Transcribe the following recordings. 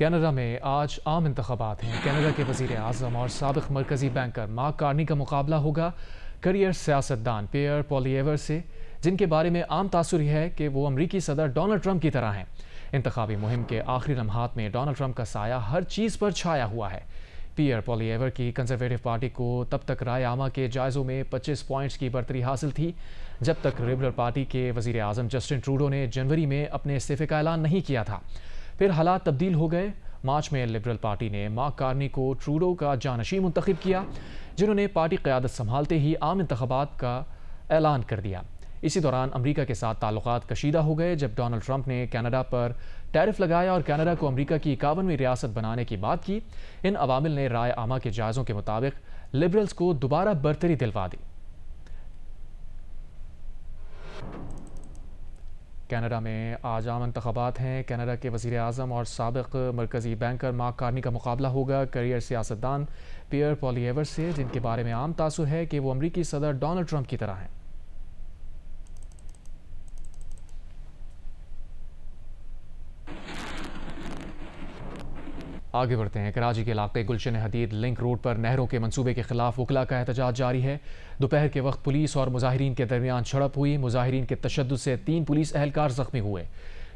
Canada में आज आम इंतखाबात हैं। कनाडा के वज़ीर आज़म और साबिक़ मरकज़ी बैंकर मार्क कार्नी का मुकाबला होगा करियर सियासतदान पियर पोलिएवर से, जिनके बारे में आम तासुर है कि वो अमरीकी सदर डोनाल्ड ट्रंप की तरह हैं। इंतखाबी मुहिम के आखिरी लम्हात में डोनाल्ड ट्रंप का साया हर चीज़ पर छाया हुआ है। पियर पोलिएवर की कंजर्वेटिव पार्टी को तब तक राय आमा के जायज़ों में 25 पॉइंट्स की बढ़तरी हासिल थी, जब तक लिबरल पार्टी के वज़ीर आज़म जस्टिन ट्रूडो ने जनवरी में अपने इस्तीफ़े का ऐलान नहीं किया था। फिर हालात तब्दील हो गए। मार्च में लिबरल पार्टी ने मार्क कार्नी को ट्रूडो का जानशी मुंतखब किया, जिन्होंने पार्टी क़यादत संभालते ही आम इंतखाबात का ऐलान कर दिया। इसी दौरान अमरीका के साथ ताल्लुकात कशीदा हो गए जब डोनाल्ड ट्रंप ने कनाडा पर टैरिफ लगाया और कनाडा को अमरीका की 51वीं रियासत बनाने की बात की। इन अवामिल ने राय आमा के जायज़ों के मुताबिक लिबरल्स को दोबारा बरतरी दिलवा दी। कनाडा में आज आम इंतखाबात हैं। कनाडा के वज़ीर आज़म और साबिक़ मरकज़ी बैंकर मार्क कार्नी का मुकाबला होगा करियर सियासतदान पियर पोलिएवर से, जिनके बारे में आम तासुर है कि वो अमरीकी सदर डोनाल्ड ट्रंप की तरह हैं। आगे बढ़ते हैं। कराची के इलाके गुलशन हदीद लिंक रोड पर नहरों के मंसूबे के खिलाफ वकला का एहतजाज जारी है। दोपहर के वक्त पुलिस और मुजाहिरीन के दरमियान झड़प हुई। मुजाहिरीन के तशद्दुद से 3 पुलिस एहलकार जख्मी हुए।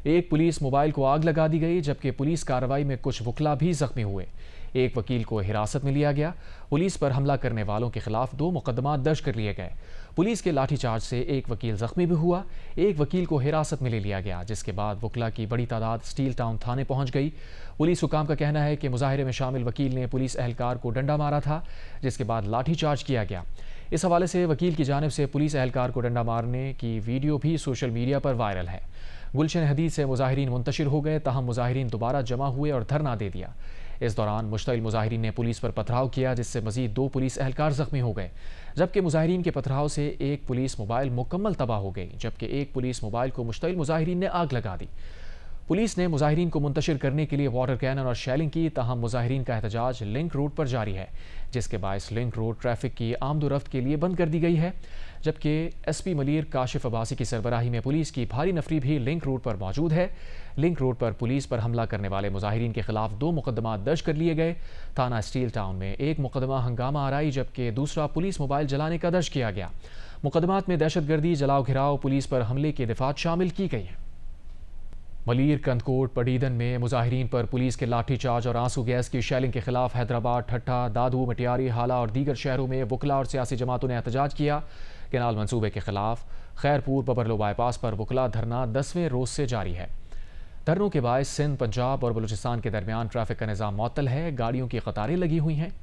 एक पुलिस मोबाइल को आग लगा दी गई, जबकि पुलिस कार्रवाई में कुछ वकला भी जख्मी हुए। एक वकील को हिरासत में लिया गया। पुलिस पर हमला करने वालों के खिलाफ 2 मुकदमा दर्ज कर लिए गए। पुलिस के लाठीचार्ज से एक वकील जख्मी भी हुआ। एक वकील को हिरासत में ले लिया गया, जिसके बाद वकला की बड़ी तादाद स्टील टाउन थाने पहुंच गई। पुलिस हुकाम का कहना है कि मुजाहिरे में शामिल वकील ने पुलिस एहलकार को डंडा मारा था, जिसके बाद लाठीचार्ज किया गया। इस हवाले से वकील की जानिब से पुलिस एहलकार को डंडा मारने की वीडियो भी सोशल मीडिया पर वायरल है। गुलशन हदीद से मुजाहिरीन मुंतशिर हो गए, ताहम मुजाहिरीन दोबारा जमा हुए और धरना दे दिया। इस दौरान मुश्तइल मुजाहिरीन ने पुलिस पर पथराव किया, जिससे मजीद 2 पुलिस एहलकार जख्मी हो गए, जबकि मुजाहिरीन के पथराव से एक पुलिस मोबाइल मुकम्मल तबाह हो गई, जबकि एक पुलिस मोबाइल को मुश्तइल मुजाहिरीन ने आग लगा दी। पुलिस ने मुजाहिरीन को मुंतशिर करने के लिए वाटर कैनन और शेलिंग की, ताहम मुजाहिरीन का एहतजाज लिंक रोड पर जारी है, जिसके बायस लिंक रोड ट्रैफिक की आमदोरफ्त के लिए बंद कर दी गई है। जबकि SP मलिर काशिफ अब्बासी की सरबराही में पुलिस की भारी नफरी भी लिंक रोड पर मौजूद है। लिंक रोड पर पुलिस पर हमला करने वाले मुजाहिरीन के खिलाफ 2 मुकदमा दर्ज कर लिए गए। थाना स्टील टाउन में एक मुकदमा हंगामा आराई, जबकि दूसरा पुलिस मोबाइल जलाने का दर्ज किया गया। मुकदमात में दहशतगर्दी, जलाओ घिराव, पुलिस पर हमले की दिफात शामिल की गई है। मलिर कंदकोट पडीदन में मुजाहिरीन पर पुलिस के लाठीचार्ज और आंसू गैस की शेलिंग के खिलाफ हैदराबाद, ठट्ठा, दादू, मटियारी, हाला और दीगर शहरों में वकला और सियासी जमातों ने एहतजाज किया। केनाल मंसूबे के खिलाफ खैरपुर बबरलो बाईपास पर वकला धरना 10वें रोज से जारी है। धरनों के बायस सिंध, पंजाब और बलूचिस्तान के दरमियान ट्रैफिक का निज़ाम मुअत्तल है। गाड़ियों की कतारें लगी हुई हैं।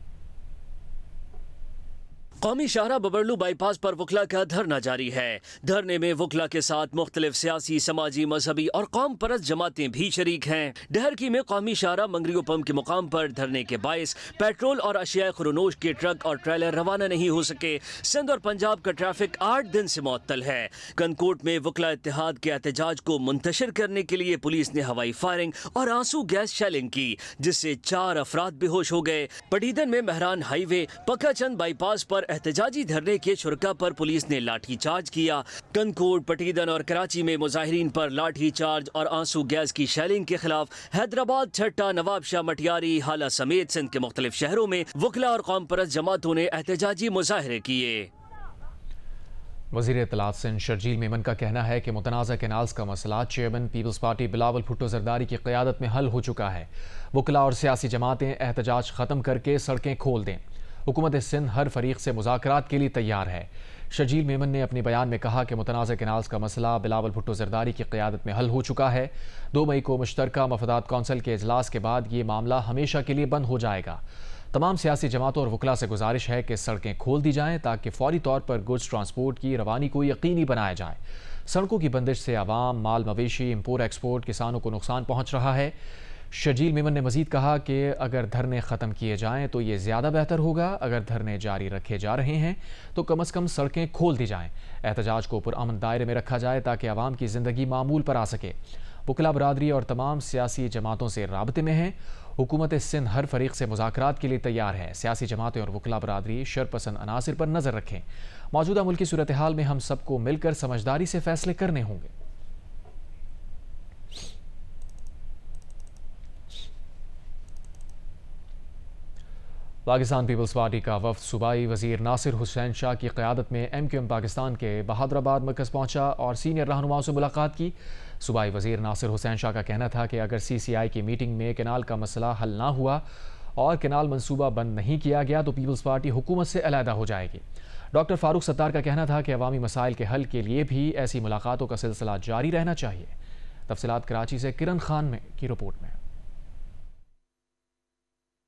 कौमी शाहरा बबरलू बाईपास पर वकला का धरना जारी है। धरने में वकला के साथ मुख्तलिफ सियासी, समाजी, मजहबी और कौम परस्त जमातें भी शरीक हैं। डहरकी में कौमी शाहरा मंगरियो पंप के मुकाम पर धरने के बायस पेट्रोल और अशिया खुरोनोश के ट्रक और ट्रेलर रवाना नहीं हो सके। सिंध और पंजाब का ट्रैफिक 8 दिन से मुअत्तल है। कनकोट में वकला इत्तेहाद के एहतजाज को मुंतशिर करने के लिए पुलिस ने हवाई फायरिंग और आंसू गैस शेलिंग की, जिससे 4 अफराद बेहोश हो गए। पडीदन में महरान हाईवे पक्काचंद बाईपास पर एहतजाजी धरने के शुरका पर पुलिस ने लाठी चार्ज किया। कनकोट, पटीदन और कराची में मुजाहिरीन पर लाठी चार्ज और आंसू गैस की शेलिंग के खिलाफ हैदराबाद, ठट्टा, नवाबशाह, मटियारी, हाला समेत सिंध के मुख्तलिफ शहरों में वकला और कौम परस्त जमातों ने एहतजाजी मुजाहरे किए। वज़ीर इत्तलात सिंध शर्जील मेमन का कहना है कि मुतनाज़ा कैनाल्स का मसला chairman Peoples Party Bilawal Bhutto Zardari की क़यादत में हल हो चुका है। वकला और सियासी जमातें एहतजाज ख़त्म करके सड़कें खोल दें। हुकूमत सिंध हर फरीक से मुज़ाकरात के लिए तैयार है। शर्जील मेमन ने अपने बयान में कहा कि मुतनाज़ा कैनाल्स का मसला बिलावल भुट्टो जरदारी की क़यादत में हल हो चुका है। 2 मई को मुश्तरका मफादात कौंसिल के इजलास के बाद ये मामला हमेशा के लिए बंद हो जाएगा। तमाम सियासी जमातों और वकला से गुजारिश है कि सड़कें खोल दी जाएँ ताकि फौरी तौर पर गुड्स ट्रांसपोर्ट की रवानी को यकीनी बनाया जाए। सड़कों की बंदिश से आवाम, माल मवेशी, इम्पोर्ट एक्सपोर्ट, किसानों को नुकसान पहुँच रहा है। शर्जील मेमन ने मजीद कहा कि अगर धरने ख़त्म किए जाएँ तो ये ज़्यादा बेहतर होगा। अगर धरने जारी रखे जा रहे हैं तो कम अज़ कम सड़कें खोल दी जाएँ। एहतजाज को पुरअमन दायरे में रखा जाए ताकि आवाम की ज़िंदगी मामूल पर आ सके। वकला बरादरी और तमाम सियासी जमातों से राबते में हैं। हुकूमत सिंध हर फरीक से मुज़ाकरात के लिए तैयार है। सियासी जमातें और वकला बरादरी शरपसंद अनासिर पर नज़र रखें। मौजूदा मुल्की सूरत हाल में हम सबको मिलकर समझदारी से फैसले करने होंगे। पाकिस्तान पीपल्स पार्टी का वफ्द सूबाई वजीर नासिर हुसैन शाह की क़यादत में MQM पाकिस्तान के बहादुराबाद मरकज़ पहुंचा और सीनियर रहनुमाओं से मुलाकात की। सूबाई वजीर नासिर हुसैन शाह का कहना था कि अगर CCI की मीटिंग में कैनाल का मसला हल ना हुआ और कैनाल मंसूबा बंद नहीं किया गया तो पीपल्स पार्टी हुकूमत से अलहदा हो जाएगी। डॉक्टर फारूक सत्तार का कहना था कि अवामी मसाइल के हल के लिए भी ऐसी मुलाकातों का सिलसिला जारी रहना चाहिए। तफसीलात कराची से किरण खान में की रिपोर्ट में।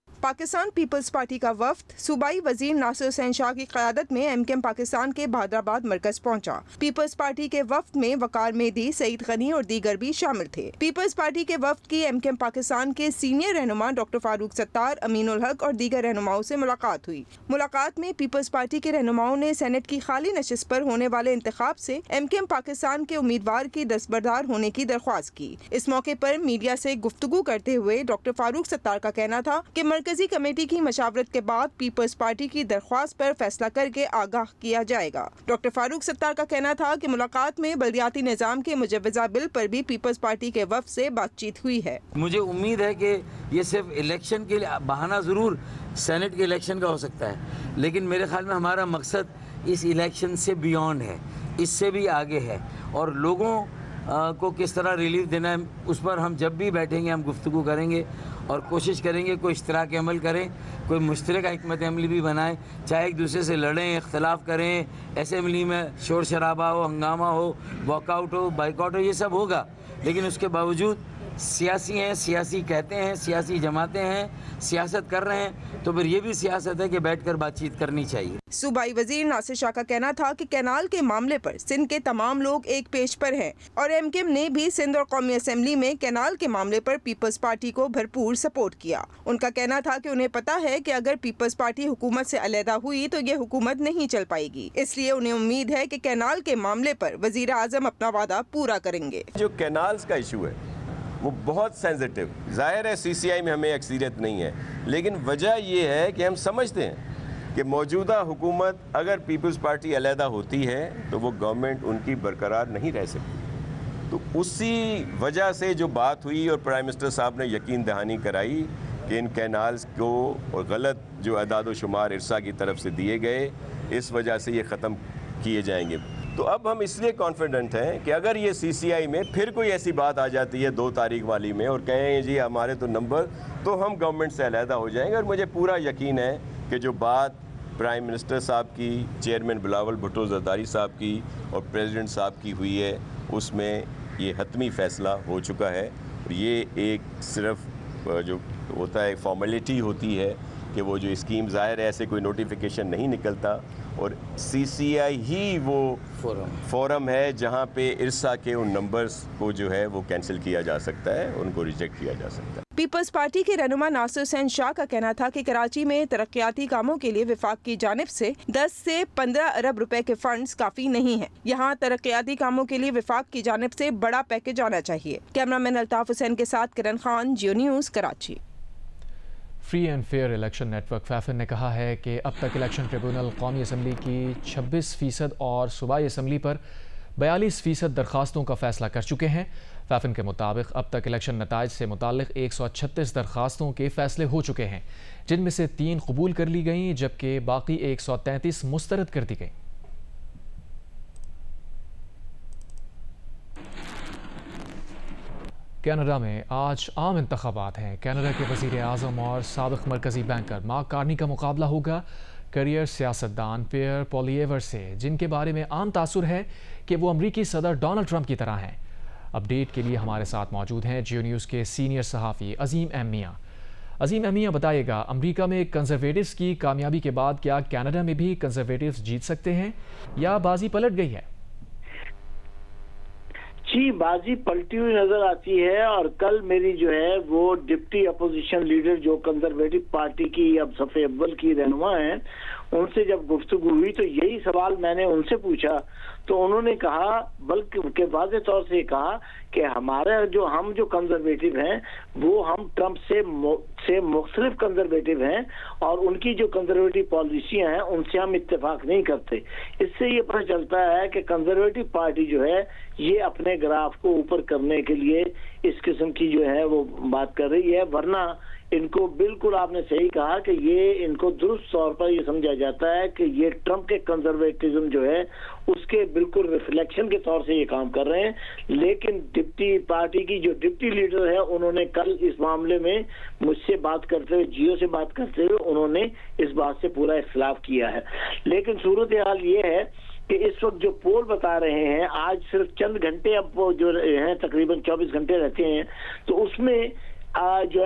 पाकिस्तान पीपल्स पार्टी का वफ्द सूबाई वजीर नासिर हुसैन शाह की क़यादत में MQM पाकिस्तान के बहादुराबाद मरकज पहुंचा। पीपल्स पार्टी के वफ्द में वकार मेहदी, सईद गनी और दीगर भी शामिल थे। पीपल्स पार्टी के वफ्द की MQM पाकिस्तान के सीनियर रहनुमा डॉक्टर फारूक सत्तार, अमीनुल हक और दीगर रहनुमाओं से मुलाकात हुई। मुलाकात में पीपल्स पार्टी के रहनुमाओं ने सेनेट की खाली नशिस्त पर होने वाले इंतखाब से MQM पाकिस्तान के उम्मीदवार की दस्तबरदार होने की दरख्वास्त की। इस मौके पर मीडिया से गुफ्तगू करते हुए डॉक्टर फारूक सत्तार का कहना था कि मरकजी कमेटी की मशावरत के बाद पीपल्स पार्टी की दरख्वास्त पर फैसला करके आगाह किया जाएगा। डॉक्टर फारूक सत्तार का कहना था कि मुलाकात में बल्दियाती निज़ाम के मुजव्वज़ा बिल पर भी पीपल्स पार्टी के वफ्द से बातचीत हुई है। मुझे उम्मीद है कि ये सिर्फ इलेक्शन के लिए बहाना ज़रूर सेनेट के इलेक्शन का हो सकता है, लेकिन मेरे ख्याल में हमारा मकसद इस इलेक्शन से बियॉन्ड है, इससे भी आगे है और लोगों को किस तरह रिलीफ देना है उस पर हम जब भी बैठेंगे हम गुफ्तगू करेंगे और कोशिश करेंगे कोई इश्तराक अमल करें, कोई मुश्तरका हिकमत अमली भी बनाएं, चाहे एक दूसरे से लड़ें, इख्तलाफ करें, असेंबली में शोर शराबा हो, हंगामा हो, वॉकआउट हो, बाइकआउट हो, ये सब होगा, लेकिन उसके बावजूद सियासी हैं, सियासी कहते हैं, सियासी जमातें हैं, सियासत कर रहे हैं, तो फिर ये भी सियासत है कि बैठकर बातचीत करनी चाहिए। सूबाई वजीर नासिर शाह का कहना था कि कैनाल के मामले पर सिंध के तमाम लोग एक पेज पर हैं और MQM ने भी सिंध और कौमी असेंबली में कैनाल के मामले पर पीपल्स पार्टी को भरपूर सपोर्ट किया। उनका कहना था कि उन्हें पता है कि अगर पीपल्स पार्टी हुकूमत से अलहदा हुई तो ये हुकूमत नहीं चल पाएगी, इसलिए उन्हें उम्मीद है कि कैनाल के मामले पर वजीर आजम अपना वादा पूरा करेंगे। जो कैनाल्स का इशू है वो बहुत सेंसिटिव, जाहिर है CCI में हमें अक्सरियत नहीं है, लेकिन वजह ये है कि हम समझते हैं कि मौजूदा हुकूमत अगर पीपल्स पार्टी अलहदा होती है तो वो गवर्नमेंट उनकी बरकरार नहीं रह सकती। तो उसी वजह से जो बात हुई और प्राइम मिनिस्टर साहब ने यकीन दहानी कराई कि इन कैनाल्स को और गलत जो अदाद व शुमार इरसा की तरफ से दिए गए, इस वजह से ये ख़त्म किए जाएंगे। तो अब हम इसलिए कॉन्फिडेंट हैं कि अगर ये CCI में फिर कोई ऐसी बात आ जाती है 2 तारीख वाली में और कहें जी हमारे तो नंबर, तो हम गवर्नमेंट से अलहदा हो जाएंगे। और मुझे पूरा यकीन है कि जो बात प्राइम मिनिस्टर साहब की, चेयरमैन बिलावल भुट्टो जरदारी साहब की और प्रेसिडेंट साहब की हुई है, उसमें ये हतमी फ़ैसला हो चुका है। और ये एक सिर्फ जो होता है फॉर्मेलिटी होती है कि वो जो स्कीम, ज़ाहिर है ऐसे कोई नोटिफिकेशन नहीं निकलता और CCI ही वो फोरम है जहाँ पे इरसा के उन नंबर्स को जो है वो कैंसिल किया जा सकता है, उनको रिजेक्ट किया जा सकता है। पीपल्स पार्टी के रहनुमा नासिर हुसैन शाह का कहना था कि कराची में तरक्याती कामों के लिए विफाक की जानिब से 10 से 15 अरब रुपए के फंड्स काफी नहीं हैं। यहाँ तरक्याती कामों के लिए विफाक की जानिब से बड़ा पैकेज आना चाहिए। कैमरामैन अल्ताफ हुसैन के साथ Kiran Khan, Geo news, Karachi. Free and fair election network FAFEN ने कहा है कि अब तक इलेक्शन ट्रिब्यूनल कौमी असम्बली की 26% और सूबाई असम्बली पर 42% दरखास्तों का फैसला कर चुके हैं। फैफन के मुताबिक अब तक इलेक्शन नताइज से मुताल्लिक 136 दरखास्तों के फैसले हो चुके हैं, जिनमें से 3 कबूल कर ली गईं जबकि बाकी 133 मुस्तरद कर दी गईं। कनाडा में आज आम इंतखाबात हैं। कनाडा के वज़ीर आज़म और साबिक़ मरकज़ी बैंकर मार्क कार्नी का मुकाबला होगा करियर सियासतदान पियर पोलिएवर से, जिनके बारे में आम तासुर है कि वो अमरीकी सदर डोनाल्ड ट्रंप की तरह हैं। अपडेट के लिए हमारे साथ मौजूद हैं जियो न्यूज़ के सीनियर सहाफ़ी अजीम अहम मियां। अजीम अहम मियां, बताइएगा, अमरीका में कंजर्वेटिव्स की कामयाबी के बाद क्या कनाडा में भी कंजर्वेटिव्स जीत सकते हैं या बाजी पलट गई है? जी, बाजी पलटी हुई नजर आती है और कल मेरी जो है वो डिप्टी अपोजिशन लीडर जो कंजर्वेटिव पार्टी की अब सफ़े अव्वल की रहनुमा हैं, उनसे जब गुफ्तगू हुई तो यही सवाल मैंने उनसे पूछा तो उन्होंने कहा, बल्कि वाज़े तौर से कहा कि हमारा जो कंजर्वेटिव हैं वो हम ट्रंप से मुख्तलिफ कंजर्वेटिव हैं और उनकी जो कंजर्वेटिव पॉलिसियां हैं उनसे हम इत्तेफाक नहीं करते। इससे ये पता चलता है कि कंजर्वेटिव पार्टी जो है ये अपने ग्राफ को ऊपर करने के लिए इस किस्म की जो है वो बात कर रही है, वरना इनको बिल्कुल आपने सही कहा कि ये इनको दुरुस्त तौर पर ये समझा जाता है कि ये ट्रंप के कंजर्वेटिज्म जो है उसके बिल्कुल रिफ्लेक्शन के तौर से ये काम कर रहे हैं। लेकिन डिप्टी पार्टी की जो डिप्टी लीडर है उन्होंने कल इस मामले में मुझसे बात करते हुए, जियो से बात करते हुए उन्होंने इस बात से पूरा इख्तिलाफ किया है। लेकिन सूरत हाल ये है कि इस वक्त जो पोल बता रहे हैं, आज सिर्फ चंद घंटे अब जो हैं तकरीबन 24 घंटे रहते हैं, तो उसमें जो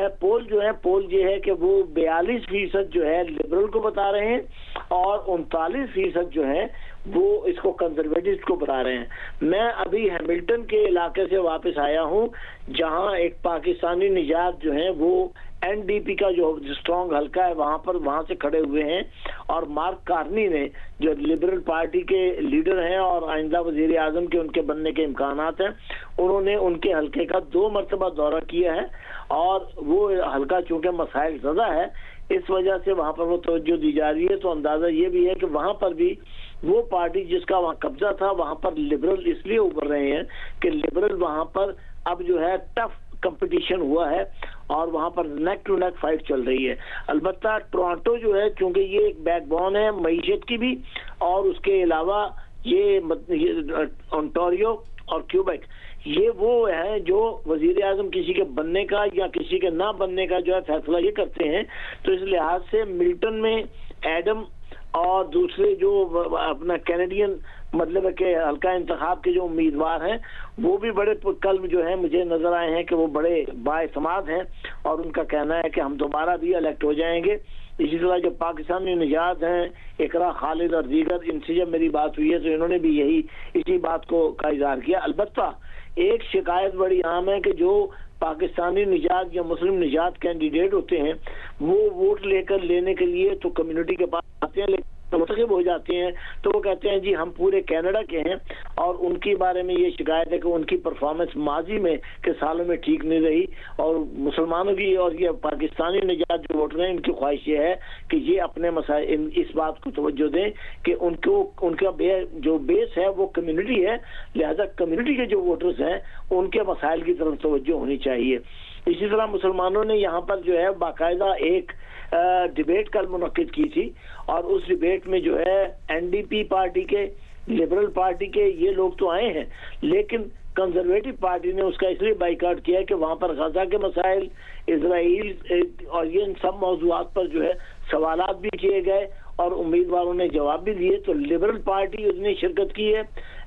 है पोल ये है कि वो 42% जो है लिबरल को बता रहे हैं और 39% जो है वो इसको कंजर्वेटिव को बता रहे हैं। मैं अभी हैमिल्टन के इलाके से वापस आया हूं, जहां एक पाकिस्तानी निजात जो है वो एनडीपी का जो स्ट्रॉन्ग हल्का है वहां से खड़े हुए हैं और मार्क कार्नी ने, जो लिबरल पार्टी के लीडर हैं और आइंदा वजीर आजम के उनके बनने के इम्कानात हैं, उन्होंने उनके हल्के का 2 मरतबा दौरा किया है और वो हल्का चूंकि मसाइल ज़्यादा है इस वजह से वहां पर वो तवज्जो दी जा रही है। तो अंदाजा ये भी है कि वहां पर भी वो पार्टी जिसका वहां कब्जा था वहां पर लिबरल इसलिए उभर रहे हैं कि लिबरल वहां पर अब जो है टफ कंपटीशन हुआ है और वहां पर नेक टू नेक फाइट चल रही है। अलबत्ता टोरंटो जो है क्योंकि ये एक बैकबोन है मईशत की भी, और उसके अलावा ये ओंटारियो और क्यूबेक ये वो है जो वजीर आजम किसी के बनने का या किसी के ना बनने का जो है फैसला ये करते हैं। तो इस लिहाज से मिल्टन में एडम और दूसरे जो अपना कैनेडियन मतलब है कि हल्का इंतखाब के जो उम्मीदवार हैं वो भी बड़े कल जो है मुझे नजर आए हैं कि वो बड़े बाएतमाद हैं और उनका कहना है कि हम दोबारा भी इलेक्ट हो जाएंगे। इसी तरह जो पाकिस्तानी निजात हैं इकरा, खालिद और दीगर, इनसे जब मेरी बात हुई है तो इन्होंने भी इसी बात का इजहार किया। अलबत्ता एक शिकायत बड़ी आम है कि जो पाकिस्तानी निजात या मुस्लिम निजात कैंडिडेट होते हैं वो वोट लेने के लिए तो कम्युनिटी के पास आते हैं, लेकिन मुतखिब हो जाते हैं तो वो कहते हैं जी हम पूरे कनाडा के हैं, और उनके बारे में ये शिकायत है कि उनकी परफॉर्मेंस माजी में के सालों में ठीक नहीं रही। और मुसलमानों की और ये पाकिस्तानी निजात जो वोटर हैं इनकी ख्वाहिश ये है कि ये अपने मसाइल इस बात को तवज्जो दें कि उनका जो बेस है वो कम्युनिटी है, लिहाजा कम्युनिटी के जो वोटर्स हैं उनके मसाइल की तरफ तवज्जो होनी चाहिए। इसी तरह मुसलमानों ने यहाँ पर जो है बाकायदा एक डिबेट कल मुनक्किद की थी और उस डिबेट में जो है एनडीपी पार्टी के, लिबरल पार्टी के ये लोग तो आए हैं, लेकिन कंजर्वेटिव पार्टी ने उसका इसलिए बाइकआउट किया कि वहां पर गजा के मसाइल, इजराइल और ये इन सब मौजूआत पर जो है सवालात भी किए गए और उम्मीदवारों ने जवाब भी दिए। तो लिबरल पार्टी उसने शिरकत की है,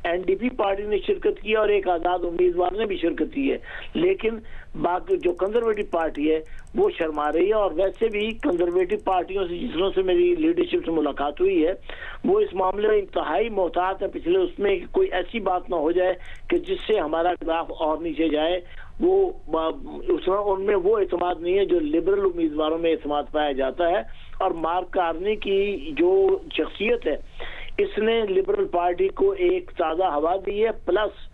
एनडीपी पार्टी ने शिरकत की और एक आजाद उम्मीदवार ने भी शिरकत की है, लेकिन बाकी जो कंजर्वेटिव पार्टी है वो शर्मा रही है। और वैसे भी कंजर्वेटिव पार्टियों से जिसनों से मेरी लीडरशिप से मुलाकात हुई है वो इस मामले में इंतहाई मोहतात है पिछले उसमें कोई ऐसी बात ना हो जाए कि जिससे हमारा ग्राफ और नीचे जाए। वो उनमें वो एतमाद नहीं है जो लिबरल उम्मीदवारों में एतमाद पाया जाता है। और मार्क कार्नी की जो शख्सियत है इसने लिबरल पार्टी को एक ताज़ा हवा दी है, प्लस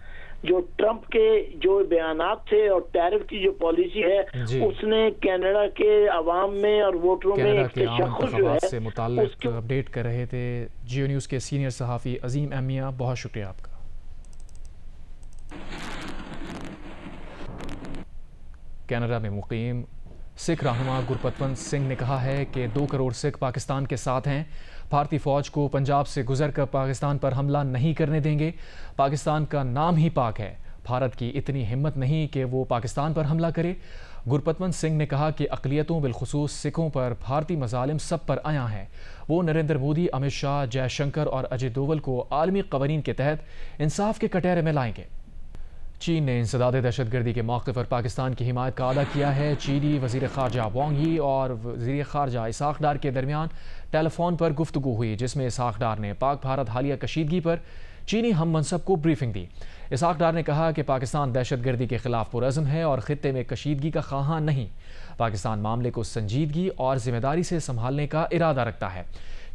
जो ट्रंप के जो बयानात थे और टैरिफ की जो पॉलिसी है उसने कनाडा के अवाम में और वोटरों में एक तशख्खुस जो है से मुताल्लिक अपडेट कर रहे थे जियो न्यूज़ के सीनियर सहाफ़ी अजीम अहमिया, बहुत शुक्रिया आपका। कनाडा में मुकीम सिख रहनुमा गुरपतवंत सिंह ने कहा है कि 2 करोड़ सिख पाकिस्तान के साथ हैं। भारतीय फ़ौज को पंजाब से गुजर कर पाकिस्तान पर हमला नहीं करने देंगे। पाकिस्तान का नाम ही पाक है, भारत की इतनी हिम्मत नहीं कि वो पाकिस्तान पर हमला करे। गुरपतवंत सिंह ने कहा कि अक़लियतों बिलखुसूस सिखों पर भारतीय मज़ालिम सब पर आया है। वो नरेंद्र मोदी, अमित शाह, जयशंकर और अजय डोवल को आलमी क़वानीन के तहत इंसाफ के कटहरे में लाएंगे। चीन ने इंसदाद दहशतगर्दी के मौके पर पाकिस्तान की हिमायत का अदा किया है। चीनी वज़ीर ख़ारजा वांग यी और वज़ीर ख़ारजा इसहाक़ डार के दरमियान टेलीफोन पर गुफ्तगू हुई, जिसमें इसहाक़ डार ने पाक भारत हालिया कशीदगी पर चीनी हम मनसब को ब्रीफिंग दी। इसहाक़ डार ने कहा कि पाकिस्तान दहशतगर्दी के खिलाफ पुरज़्म है और ख़ित्ते में कशीदगी का ख़्वाहां नहीं। पाकिस्तान मामले को संजीदगी और ज़िम्मेदारी से संभालने का इरादा रखता है।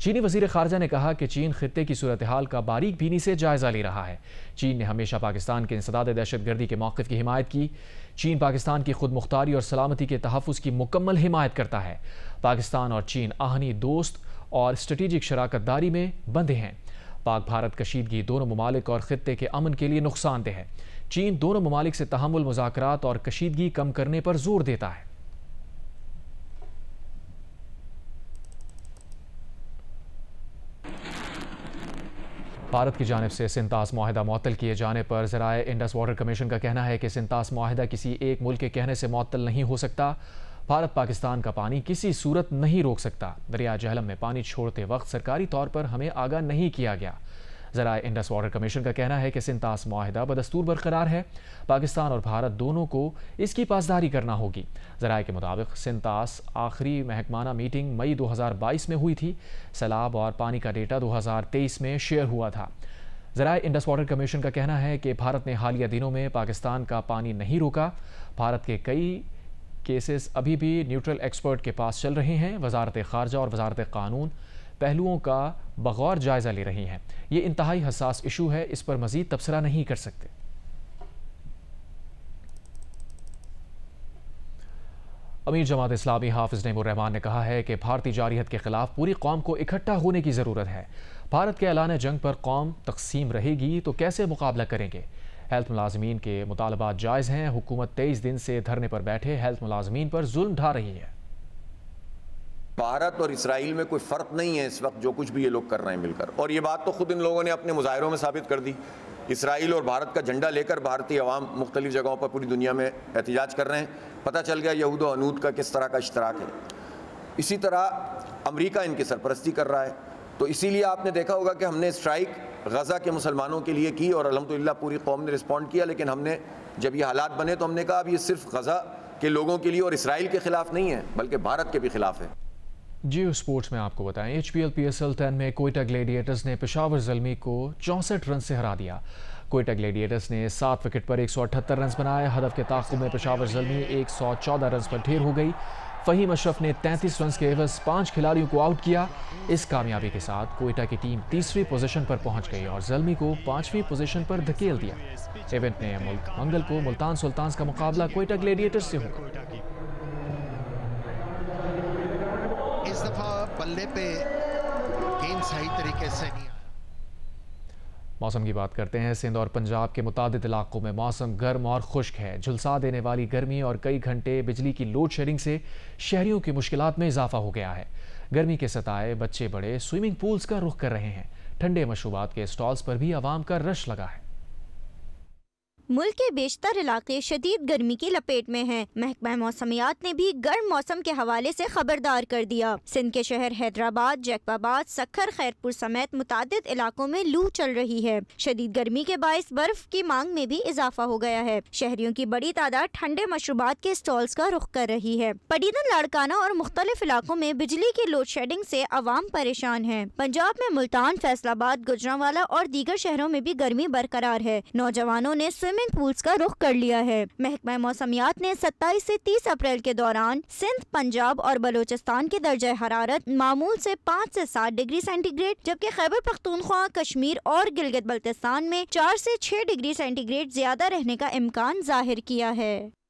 चीनी वज़ीर ख़ारजा ने कहा कि चीन ख़ित्ते की सूरत हाल का बारीक बीनी से जायज़ा ले रहा है। चीन ने हमेशा पाकिस्तान के इंसदाद दहशतगर्दी के मौक़िफ़ की हिमायत की। चीन पाकिस्तान की खुद मुख्तारी और सलामती के तहफ़्फ़ुज़ की मुकम्मल हिमायत करता है। पाकिस्तान और चीन आहनी दोस्त और स्ट्रेटेजिक शराकत दारी में बंधे हैं। पाक भारत कशीदगी दोनों ममालिक और ख़ित्ते के अमन के लिए नुकसानदेह है। चीन दोनों ममालिक से तहम्मुल, मुज़ाकरात और कशीदगी कम करने पर जोर देता है। भारत की जानिब से सिंतास मुआहिदा मुअत्तल किए जाने पर ज़राए इंडस वाटर कमीशन का कहना है कि सिंतास मुआहिदा किसी एक मुल्क के कहने से मुअत्तल नहीं हो सकता। भारत पाकिस्तान का पानी किसी सूरत नहीं रोक सकता। दरिया जहलम में पानी छोड़ते वक्त सरकारी तौर पर हमें आगाह नहीं किया गया। ज़राए इंडस वाटर कमीशन का कहना है कि सिंतास मुआहिदा बदस्तूर बरकरार है। पाकिस्तान और भारत दोनों को इसकी पासदारी करना होगी। ज़राए के मुताबिक सिंतास आखिरी महकमाना मीटिंग मई 2022 में हुई थी। सैलाब और पानी का डेटा 2023 में शेयर हुआ था। ज़राए इंडस वाटर कमीशन का कहना है कि भारत ने हालिया दिनों में पाकिस्तान का पानी नहीं रोका। भारत के कई केसेस अभी भी न्यूट्रल एक्सपर्ट के पास चल रहे हैं। वजारत खारजा और वजारत कानून पहलुओं का बगौर जायजा ले रही हैं। ये इंतहाई हसास इशू है, इस पर मजीद तबसरा नहीं कर सकते। अमीर जमात इस्लामी हाफिज नईमुर रहमान ने कहा है कि भारतीय जारहियत के खिलाफ पूरी कौम को इकट्ठा होने की ज़रूरत है। भारत के ऐलान जंग पर कौम तकसीम रहेगी तो कैसे मुकाबला करेंगे। हेल्थ मुलाजमीन के मुतालबात जायज़ हैं। हुकूमत 23 दिन से धरने पर बैठे हेल्थ मुलाजमीन पर जुल्म ढा रही है। भारत और इसराइल में कोई फ़र्क नहीं है इस वक्त, जो कुछ भी ये लोग कर रहे हैं मिलकर, और ये बात तो खुद इन लोगों ने अपने मुजाहिरों में साबित कर दी। इसराइल और भारत का झंडा लेकर भारतीय अवाम मुख्तलिफ जगहों पर पूरी दुनिया में एहतजाज कर रहे हैं। पता चल गया यहूद और अनूद का किस तरह का इश्तराक है। इसी तरह अमेरिका इनकी सरपरस्ती कर रहा है। तो इसीलिए आपने देखा होगा कि हमने स्ट्राइक गज़ा के मुसलमानों के लिए की और अल्हम्दुलिल्लाह पूरी कौम ने रिस्पॉन्ड किया। लेकिन हमने जब ये हालात बने तो हमने कहा अब ये सिर्फ गज़ा के लोगों के लिए और इसराइल के ख़िलाफ़ नहीं है, बल्कि भारत के भी ख़िलाफ़ है। जियो स्पोर्ट्स में आपको बताएं, HPL PSL 10 में कोयटा ग्लेडिएटर्स ने पेशावर ज़ल्मी को 64 रन से हरा दिया। कोयटा ग्लेडिएटर्स ने 7 विकेट पर 178 रन बनाए। हदफ के ताक़ुब में पेशावर ज़ल्मी 114 रन पर ढेर हो गई। फ़हीम अशरफ ने 33 रन के एवज़ 5 खिलाड़ियों को आउट किया। इस कामयाबी के साथ कोयटा की टीम तीसरी पोजीशन पर पहुंच गई और ज़ल्मी को 5वीं पोजीशन पर धकेल दिया। इवेंट ने मंगल को मुल्तान सुल्तान्स का मुकाबला कोयटा ग्लेडिएटर्स से होगा। इस दफा बल्ले पे गेंद सही तरीके से नहीं। मौसम की बात करते हैं। सिंध और पंजाब के मुतादिद इलाकों में मौसम गर्म और खुश्क है। झुलसा देने वाली गर्मी और कई घंटे बिजली की लोड शेडिंग से शहरियों की मुश्किलात में इजाफा हो गया है। गर्मी के सताए बच्चे बड़े स्विमिंग पूल्स का रुख कर रहे हैं। ठंडे मशरूबात के स्टॉल्स पर भी आवाम का रश लगा है। मुल्क के बेशतर इलाके शदीद गर्मी की लपेट में हैं। महकमा मौसमियात ने भी गर्म मौसम के हवाले से खबरदार कर दिया। सिंध के शहर हैदराबाद, जैकबाबाद, सखर, खैरपुर समेत मुतादिद इलाकों में लू चल रही है। शदीद गर्मी के बाइस बर्फ की मांग में भी इजाफा हो गया है। शहरियों की बड़ी तादाद ठंडे मशरूबात के स्टॉल्स का रुख कर रही है। पडीदन, लाड़काना और मुख्तलिफ इलाकों में बिजली की लोड शेडिंग से अवाम परेशान है। पंजाब में मुल्तान, फैसलाबाद, गुजरांवाला और दीगर शहरों में भी गर्मी बरकरार है। नौजवानों ने स्विमिंग पूल्स का रुख कर लिया है। महकमा मौसमियात ने 27 से 30 अप्रैल के दौरान सिंध, पंजाब और बलोचिस्तान के दर्जा हरारत मामूल से 5 से 7 डिग्री सेंटीग्रेड, जबकि खैबर पख्तूनख्वा, कश्मीर और गिलगित बल्तिस्तान में 4 से 6 डिग्री सेंटीग्रेड ज्यादा रहने का इम्कान जाहिर किया है।